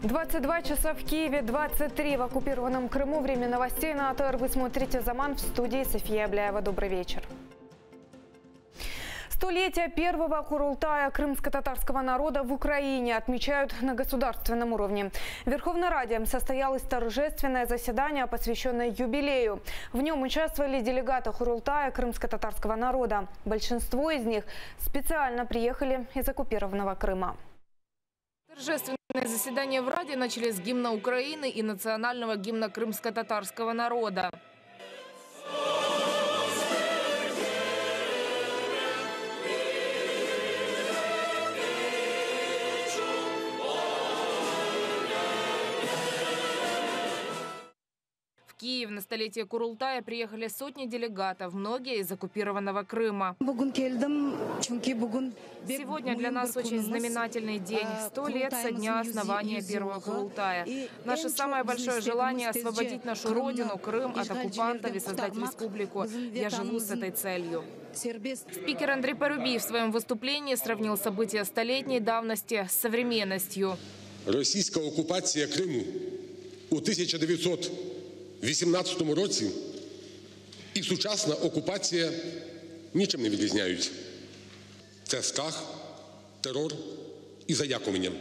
22 часа в Киеве, 23 в оккупированном Крыму. Время новостей на АТР. Вы смотрите «Заман», в студии София Абляева. Добрый вечер. Столетие первого Курултая крымско-татарского народа в Украине отмечают на государственном уровне. В Верховной Раде состоялось торжественное заседание, посвященное юбилею. В нем участвовали делегаты Курултая крымско-татарского народа. Большинство из них специально приехали из оккупированного Крыма. Торжественное заседание в Раде начали с гимна Украины и национального гимна крымско-татарского народа. В Киев на столетие Курултая приехали сотни делегатов, многие из оккупированного Крыма. Сегодня для нас очень знаменательный день. 100 лет со дня основания первого Курултая. Наше самое большое желание – освободить нашу родину, Крым, от оккупантов и создать республику. Я живу с этой целью. Спикер Андрей Парубій в своем выступлении сравнил события столетней давности с современностью. Російська окупація Криму у 1918 році і сучасна окупація нічим не відрізняються. Це страх, терор і залякування.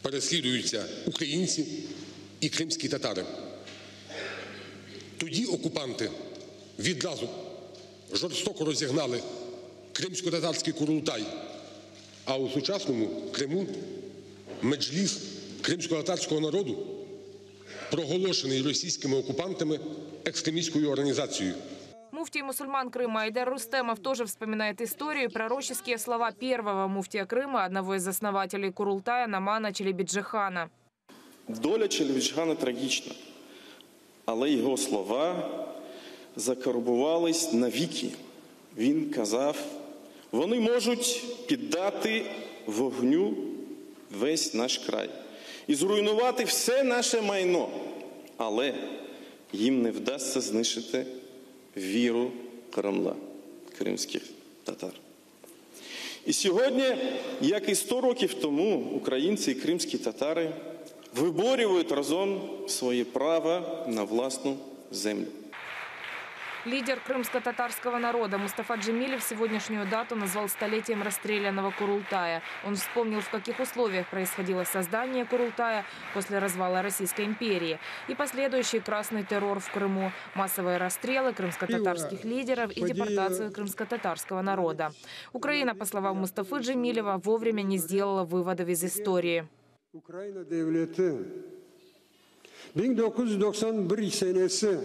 Переслідуються українці і кримські татари. Тоді окупанти відразу жорстоко розігнали кримсько-татарський Курултай, а у сучасному Криму меджліс кримсько-татарського народу проголошений російськими окупантами экстремистскую организацию. Муфтий мусульман Крыма Айдар Рустемов тоже вспоминает историю и пророческие слова первого муфтия Крыма, одного из основателей Курултая, Намана Челебиджихана. Доля Челебиджихана трагічна, але його слова закарбувались навіки. Він казав, вони можуть піддати вогню весь наш край і зруйнувати все наше майно, але їм не вдасться знищити віру Кремля, кримських татар. І сьогодні, як і 100 років тому, українці і кримські татари виборюють разом своє право на власну землю. Лидер крымско-татарского народа Мустафа Джемилев сегодняшнюю дату назвал столетием расстрелянного Курултая. Он вспомнил, в каких условиях происходило создание Курултая после развала Российской империи и последующий красный террор в Крыму, массовые расстрелы крымско-татарских лидеров и депортацию крымско-татарского народа. Украина, по словам Мустафы Джемилева, вовремя не сделала выводов из истории. Украина devleti 1991 senesi.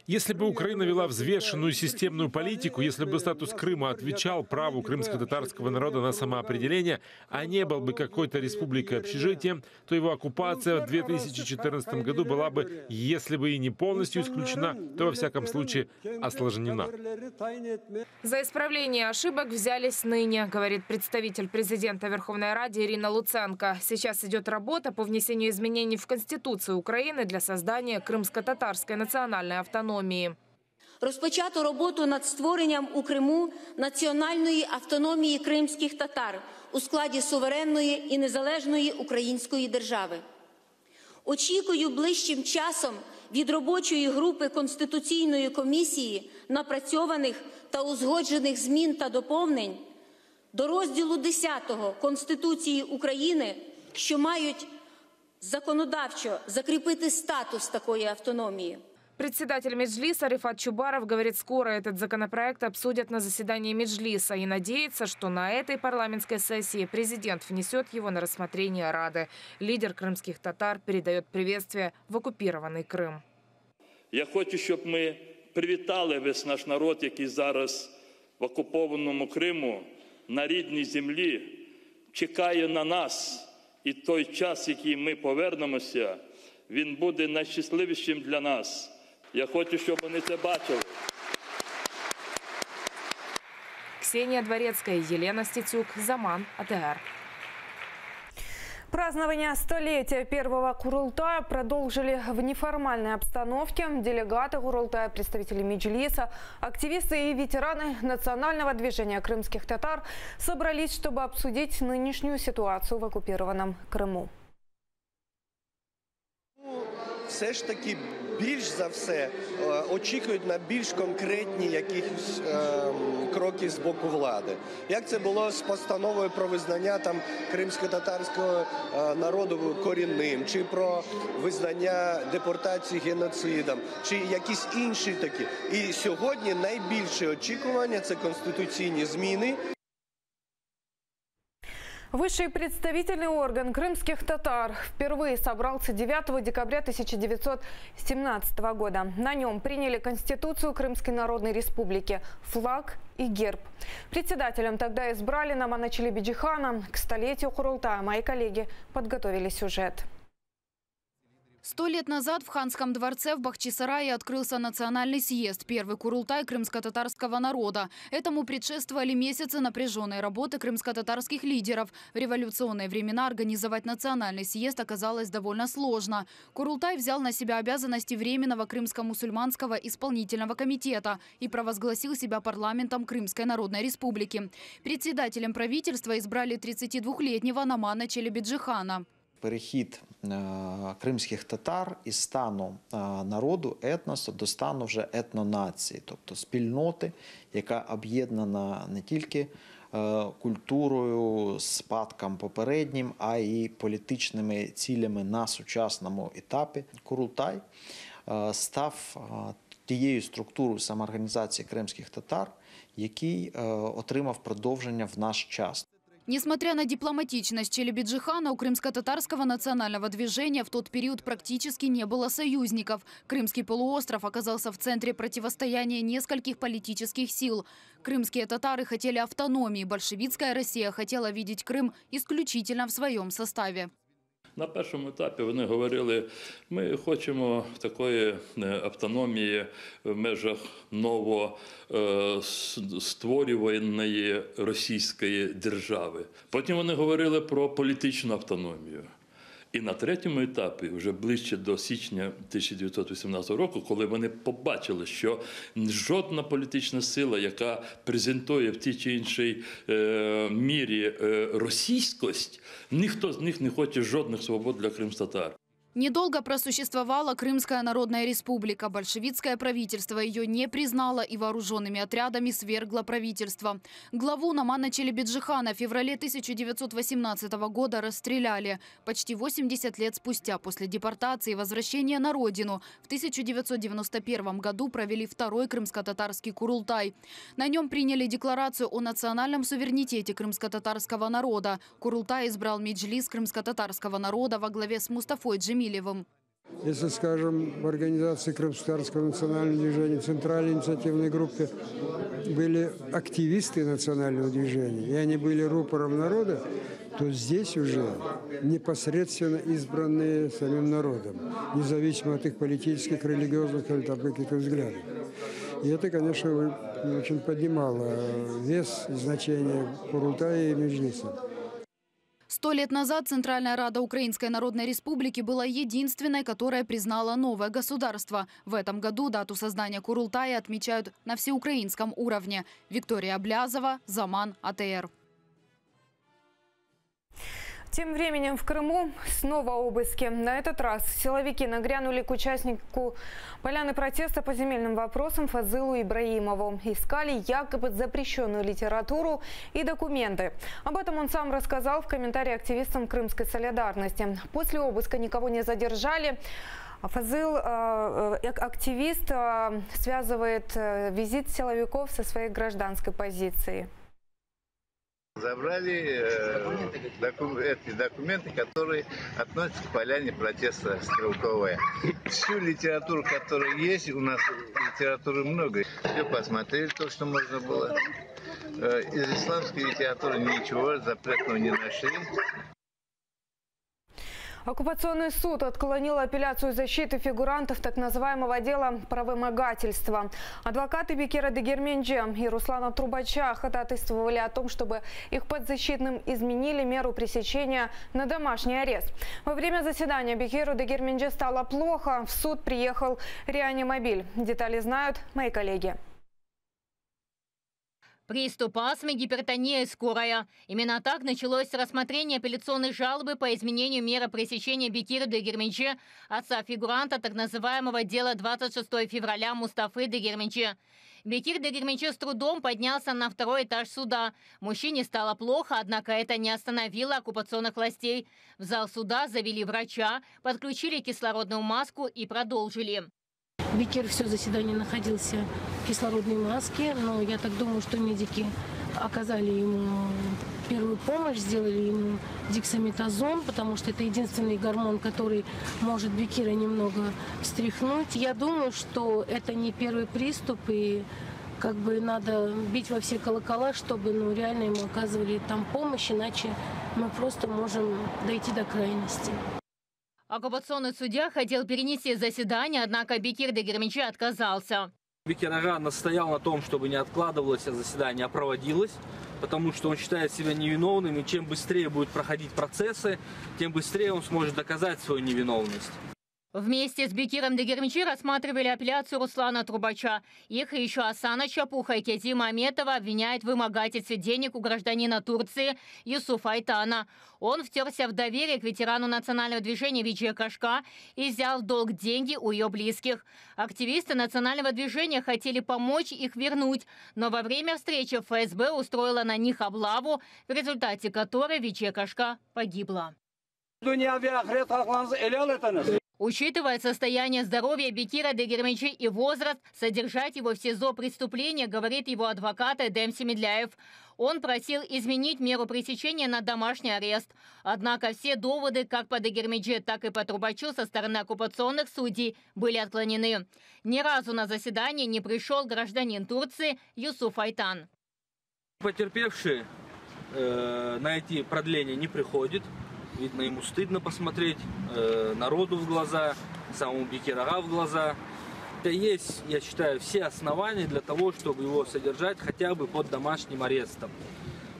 Если бы Украина вела взвешенную системную политику, если бы статус Крыма отвечал праву крымско-татарского народа на самоопределение, а не был бы какой-то республикой общежитием, то его оккупация в 2014 году была бы, если бы и не полностью исключена, то во всяком случае осложнена. За исправление ошибок взялись ныне, говорит представитель президента Верховной Рады Ирина Луценко. Сейчас идет работа по внесению изменений в Конституцию Украины для создания крымско-татарской национальной автономии. Розпочато роботу над створенням у Криму національної автономії кримських татар у складі суверенної і незалежної української держави. Очікую ближчим часом від робочої групи Конституційної комісії напрацьованих та узгоджених змін та доповнень до розділу 10 Конституції України, що мають законодавчо закріпити статус такої автономії. Председатель Меджлиса Рифат Чубаров говорит, скоро этот законопроект обсудят на заседании Меджлиса и надеется, что на этой парламентской сессии президент внесет его на рассмотрение Рады. Лидер крымских татар передает приветствие в оккупированный Крым. Я хочу, щоб ми привітали весь наш народ, який зараз в окупованому Криму, на рідній землі, чекає на нас. І той час, який ми повернемося, він буде найщасливішим для нас. Я хочу, щоб вони це бачили. Ксения Дворецкая, Елена Стецюк, Заман, АТР. Празднование столетия первого Курултая продолжили в неформальной обстановке. Делегаты Курултая, представители Меджлиса, активисты и ветераны национального движения крымских татар собрались, чтобы обсудить нынешнюю ситуацию в оккупированном Крыму. Все ж таки більш за все очікують на більш конкретні якісь кроки з боку влади. Як це було з постановою про визнання там кримсько-татарського народу корінним, чи про визнання депортації геноцидом, чи якісь інші такі. І сьогодні найбільше очікування – це конституційні зміни. Высший представительный орган крымских татар впервые собрался 9 декабря 1917 года. На нем приняли Конституцию Крымской Народной Республики, флаг и герб. Председателем тогда избрали Намана Челебиджихана. К столетию Курултая мои коллеги подготовили сюжет. 100 лет назад в Ханском дворце в Бахчисарае открылся национальный съезд, первый Курултай крымско-татарского народа. Этому предшествовали месяцы напряженной работы крымско-татарских лидеров. В революционные времена организовать национальный съезд оказалось довольно сложно. Курултай взял на себя обязанности Временного крымско-мусульманского исполнительного комитета и провозгласил себя парламентом Крымской Народной Республики. Председателем правительства избрали 32-летнего Намана Челебиджихана. Перехід кримських татар із стану народу, етносу, до стану вже етнонації, тобто спільноти, яка об'єднана не тільки культурою, спадком попереднім, а й політичними цілями на сучасному етапі. Курултай став тією структурою самоорганізації кримських татар, який отримав продовження в наш час. Несмотря на дипломатичность Челебиджихана, у крымско-татарского национального движения в тот период практически не было союзников. Крымский полуостров оказался в центре противостояния нескольких политических сил. Крымские татары хотели автономии, большевистская Россия хотела видеть Крым исключительно в своем составе. На першому етапі вони говорили, ми хочемо такої автономії в межах новостворюваної російської держави. Потім вони говорили про політичну автономію. І на третьому етапі, вже ближче до січня 1918 року, коли вони побачили, що жодна політична сила, яка презентує в тій чи іншій мірі російськость, ніхто з них не хоче жодних свобод для кримськотатар. Недолго просуществовала Крымская Народная Республика. Большевистское правительство ее не признало и вооруженными отрядами свергло правительство. Главу Намана Челебиджихана в феврале 1918 года расстреляли. Почти 80 лет спустя, после депортации и возвращения на родину, в 1991 году провели второй крымско-татарский Курултай. На нем приняли декларацию о национальном суверенитете крымско-татарского народа. Курултай избрал Меджлис крымско-татарского народа во главе с Мустафой Джемилевым. Если, скажем, в организации Крымско-татарского национального движения, центральной инициативной группе были активисты национального движения, и они были рупором народа, то здесь уже непосредственно избранные самим народом, независимо от их политических, религиозных или там каких-то взглядов. И это, конечно, очень поднимало вес и значение Курултая и Меджлиса. 100 лет назад Центральная Рада Украинской Народной Республики была единственной, которая признала новое государство. В этом году дату создания Курултая отмечают на всеукраинском уровне. Виктория Блязова, Заман, АТР. Тем временем в Крыму снова обыски. На этот раз силовики нагрянули к участнику поляны протеста по земельным вопросам Фазылу Ибраимову. Искали якобы запрещенную литературу и документы. Об этом он сам рассказал в комментарии активистам Крымской солидарности. После обыска никого не задержали. Фазыл, активист, связывает визит силовиков со своей гражданской позицией. Забрали эти документы, которые относятся к поляне протеста Стрелковая. Всю литературу, которая есть, у нас литературы много. Все посмотрели, то, что можно было. Из исламской литературы ничего запретного не нашли. Оккупационный суд отклонил апелляцию защиты фигурантов так называемого дела про вымогательство. Адвокаты Бекира Дегерменджи и Руслана Трубача ходатайствовали о том, чтобы их подзащитным изменили меру пресечения на домашний арест. Во время заседания Бекиру Дегерменджи стало плохо. В суд приехал реанимобиль. Детали знают мои коллеги. Приступ астмы, гипертония и скорая. Именно так началось рассмотрение апелляционной жалобы по изменению меры пресечения Бекира Дегерменджи, отца фигуранта так называемого дела 26 февраля Мустафы Дегерменджи. Бекир Дегерменджи с трудом поднялся на второй этаж суда. Мужчине стало плохо, однако это не остановило оккупационных властей. В зал суда завели врача, подключили кислородную маску и продолжили. Бекир все заседание находился в кислородной маске, но я так думаю, что медики оказали ему первую помощь, сделали ему дексаметазон, потому что это единственный гормон, который может Бекира немного встряхнуть. Я думаю, что это не первый приступ, и как бы надо бить во все колокола, чтобы реально ему оказывали там помощь, иначе мы просто можем дойти до крайности. Оккупационный судья хотел перенести заседание, однако Бекир Дегерменджи отказался. Бекир Ага настоял на том, чтобы не откладывалось заседание, а проводилось, потому что он считает себя невиновным, и чем быстрее будут проходить процессы, тем быстрее он сможет доказать свою невиновность. Вместе с Бекиром Дегерменджи рассматривали апелляцию Руслана Трубача. Их и еще Асана Чапуха и Кедима Аметова обвиняют в вымогательстве денег у гражданина Турции Юсуфа Айтана. Он втерся в доверие к ветерану национального движения Виджия Кашка и взял в долг деньги у ее близких. Активисты национального движения хотели помочь их вернуть, но во время встречи ФСБ устроила на них облаву, в результате которой Виджия Кашка погибла. Учитывая состояние здоровья Бекира Дегерменджи и возраст, содержать его в СИЗО преступления, говорит его адвокат Эдем Семедляев. Он просил изменить меру пресечения на домашний арест. Однако все доводы как по Дегерменджи, так и по Трубачу со стороны оккупационных судей были отклонены. Ни разу на заседание не пришел гражданин Турции Юсуф Айтан. Потерпевший на эти продления не приходит. Видно, ему стыдно посмотреть народу в глаза, самому Бекиру Ага в глаза. Это есть, я считаю, все основания для того, чтобы его содержать хотя бы под домашним арестом.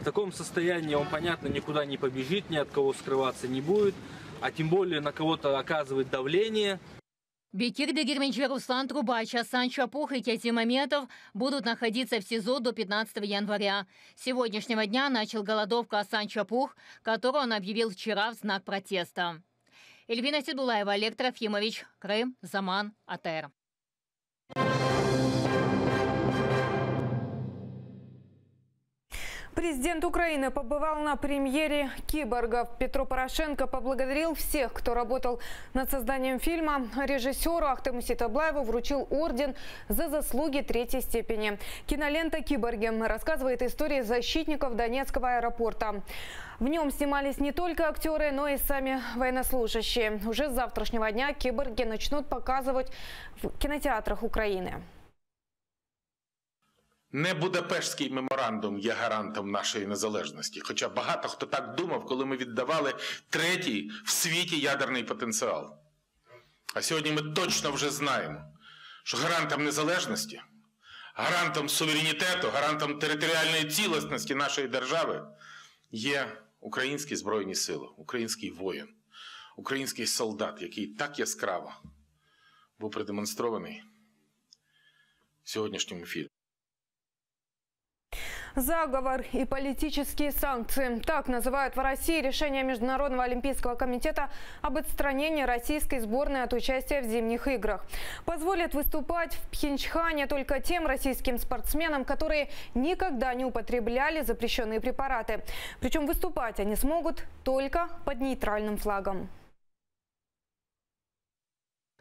В таком состоянии он, понятно, никуда не побежит, ни от кого скрываться не будет, а тем более на кого-то оказывать давление. Бекир Дегерменджи, Руслан Трубач, Асан Чапух и Кедим Аметов будут находиться в СИЗО до 15 января. С сегодняшнего дня начал голодовку Асан Чапух, которую он объявил вчера в знак протеста. Эльвина Седулаева, Олег Трофимович, Крым, Заман, АТР. Президент Украины побывал на премьере «Киборгов». Петро Порошенко поблагодарил всех, кто работал над созданием фильма. Режиссеру Ахтему Ситаблаеву вручил орден за заслуги 3-й степени. Кинолента «Киборги» рассказывает истории защитников Донецкого аэропорта. В нем снимались не только актеры, но и сами военнослужащие. Уже с завтрашнего дня «Киборги» начнут показывать в кинотеатрах Украины. Не Будапештський меморандум є гарантом нашої незалежності. Хоча багато хто так думав, коли ми віддавали 3-й в світі ядерний потенціал. А сьогодні ми точно вже знаємо, що гарантом незалежності, гарантом суверенітету, гарантом територіальної цілісності нашої держави є українські Збройні Сили, український воїн, український солдат, який так яскраво був продемонстрований в сьогоднішньому фільмі. Заговор и политические санкции. Так называют в России решение Международного олимпийского комитета об отстранении российской сборной от участия в зимних играх. Позволят выступать в Пхенчхане только тем российским спортсменам, которые никогда не употребляли запрещенные препараты. Причем выступать они смогут только под нейтральным флагом.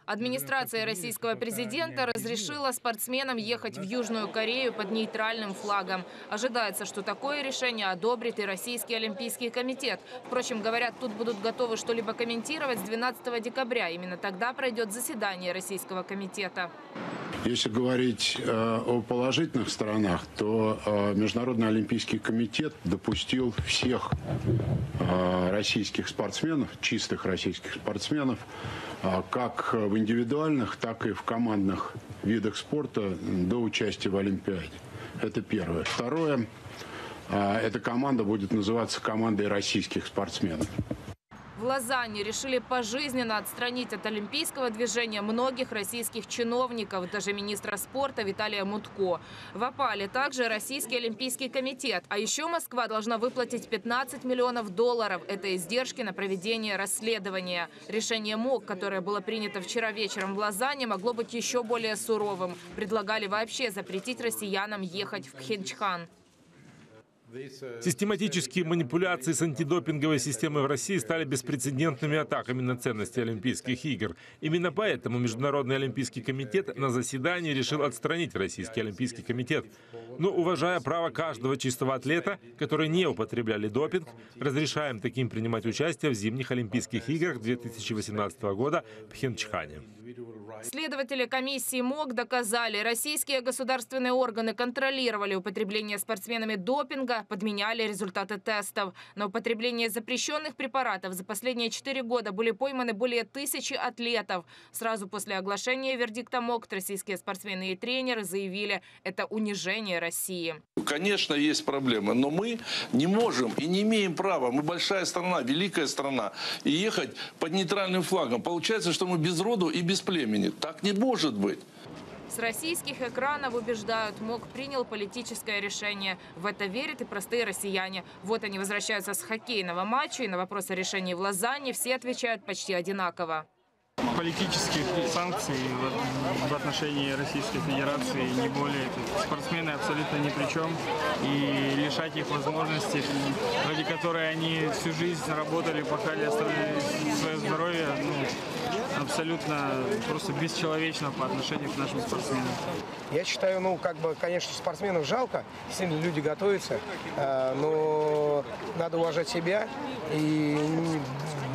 Администрация российского президента разрешила спортсменам ехать в Южную Корею под нейтральным флагом. Ожидается, что такое решение одобрит и Российский олимпийский комитет. Впрочем, говорят, тут будут готовы что-либо комментировать с 12 декабря. Именно тогда пройдет заседание Российского комитета. Если говорить о положительных сторонах, то Международный олимпийский комитет допустил всех российских спортсменов, чистых российских спортсменов, как в индивидуальных, так и в командных видах спорта до участия в Олимпиаде. Это первое. Второе, эта команда будет называться командой российских спортсменов. В Лозанне решили пожизненно отстранить от олимпийского движения многих российских чиновников, даже министра спорта Виталия Мутко. В опале также Российский олимпийский комитет. А еще Москва должна выплатить $15 миллионов. Это издержки на проведение расследования. Решение МОК, которое было принято вчера вечером в Лозанне, могло быть еще более суровым. Предлагали вообще запретить россиянам ехать в Пхенчхан. Систематические манипуляции с антидопинговой системой в России стали беспрецедентными атаками на ценности Олимпийских игр. Именно поэтому Международный олимпийский комитет на заседании решил отстранить Российский олимпийский комитет. Но, уважая право каждого чистого атлета, которые не употребляли допинг, разрешаем таким принимать участие в зимних Олимпийских играх 2018 года в Пхенчхане. Следователи комиссии МОК доказали, российские государственные органы контролировали употребление спортсменами допинга, подменяли результаты тестов. На употребление запрещенных препаратов за последние 4 года были пойманы более 1000 атлетов. Сразу после оглашения вердикта МОК российские спортсмены и тренеры заявили, это унижение России. Конечно, есть проблемы, но мы не можем и не имеем права. Мы большая страна, великая страна. И ехать под нейтральным флагом. Получается, что мы без роду и без племени. Так не может быть. С российских экранов убеждают, МОК принял политическое решение. В это верят и простые россияне. Вот они возвращаются с хоккейного матча, и на вопрос о решении в Лозанне все отвечают почти одинаково. Политических санкций в отношении Российской Федерации не более. Спортсмены абсолютно ни при чем. И лишать их возможностей, ради которой они всю жизнь работали, пахали, оставили свое здоровье, абсолютно просто бесчеловечно по отношению к нашим спортсменам. Я считаю, конечно, спортсменов жалко, сильно люди готовятся, но надо уважать себя, и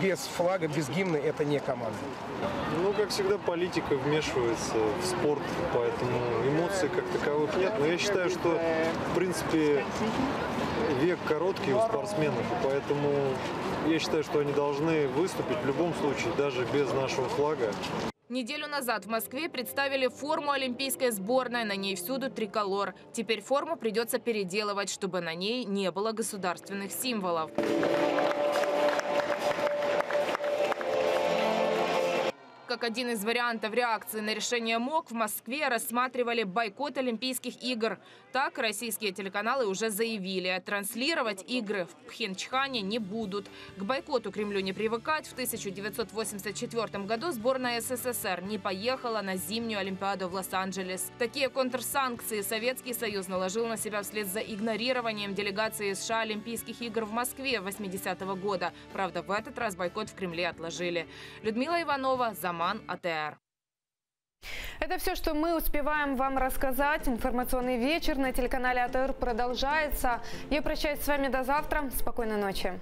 без флага, без гимна это не команда. Как всегда, политика вмешивается в спорт, поэтому эмоций как таковых нет. Но я считаю, что, в принципе, век короткий у спортсменов, и поэтому я считаю, что они должны выступить в любом случае, даже без нашего флага. Неделю назад в Москве представили форму олимпийской сборной. На ней всюду триколор. Теперь форму придется переделывать, чтобы на ней не было государственных символов. Как один из вариантов реакции на решение МОК, в Москве рассматривали бойкот Олимпийских игр. Так, российские телеканалы уже заявили, транслировать игры в Пхенчхане не будут. К бойкоту Кремлю не привыкать. В 1984 году сборная СССР не поехала на зимнюю Олимпиаду в Лос-Анджелес. Такие контрсанкции Советский Союз наложил на себя вслед за игнорированием делегации США Олимпийских игр в Москве 80-го года. Правда, в этот раз бойкот в Кремле отложили. Людмила Иванова, Заман, АТР. Это все, что мы успеваем вам рассказать. Информационный вечер на телеканале АТР продолжается. Я прощаюсь с вами до завтра. Спокойной ночи.